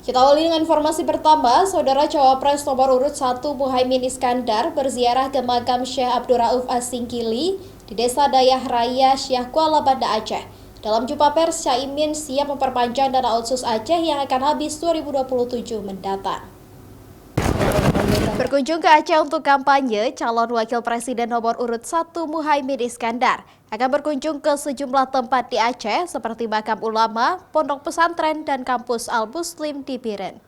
Kita awali dengan informasi pertama, Saudara Cawapres nomor urut 1 Muhaimin Iskandar berziarah ke makam Syekh Abdul Rauf As-Singkili di Desa Dayah Raya, Syah Kuala, Banda Aceh. Dalam jumpa pers, Caimin siap memperpanjang dana otsus Aceh yang akan habis 2027 mendatang. Berkunjung ke Aceh untuk kampanye, calon wakil presiden nomor urut 1 Muhaimin Iskandar akan berkunjung ke sejumlah tempat di Aceh seperti makam ulama, pondok pesantren, dan kampus Al-Muslim di Biren.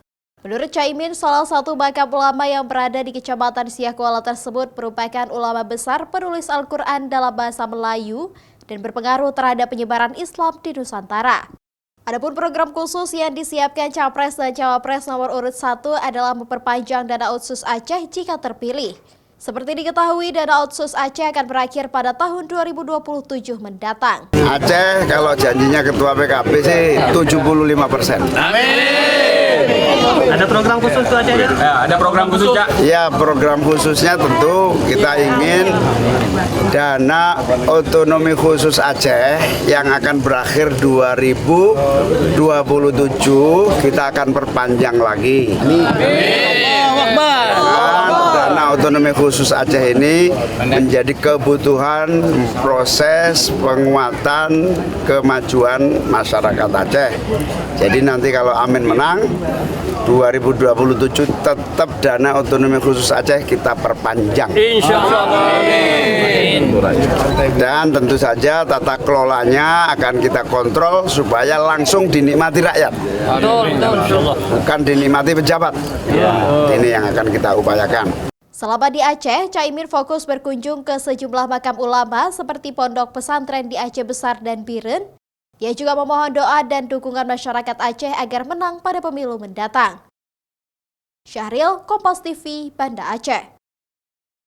Menurut Caimin, salah satu makam ulama yang berada di Kecamatan Syah Kuala tersebut merupakan ulama besar penulis Al-Quran dalam bahasa Melayu dan berpengaruh terhadap penyebaran Islam di Nusantara. Adapun program khusus yang disiapkan Capres dan Cawapres nomor urut 1 adalah memperpanjang dana otsus Aceh jika terpilih. Seperti diketahui, dana otsus Aceh akan berakhir pada tahun 2027 mendatang. Aceh kalau janjinya Ketua PKB sih 75%. Amin. Ada program khusus tuh Aceh? Ya, ada program khusus, Cak. Ya, program khususnya tentu kita ingin dana otonomi khusus Aceh yang akan berakhir 2027 kita akan perpanjang lagi. Dana otonomi khusus Aceh ini menjadi kebutuhan proses penguatan kemajuan masyarakat Aceh. Jadi nanti kalau Amin menang 2027 tetap dana otonomi khusus Aceh kita perpanjang. Insya Allah. Dan tentu saja tata kelolanya akan kita kontrol supaya langsung dinikmati rakyat. Bukan dinikmati pejabat. Ini yang akan kita upayakan. Selama di Aceh, Caimin fokus berkunjung ke sejumlah makam ulama seperti pondok pesantren di Aceh Besar dan Biren. Dia juga memohon doa dan dukungan masyarakat Aceh agar menang pada pemilu mendatang. Syahril, Kompas TV, Banda Aceh.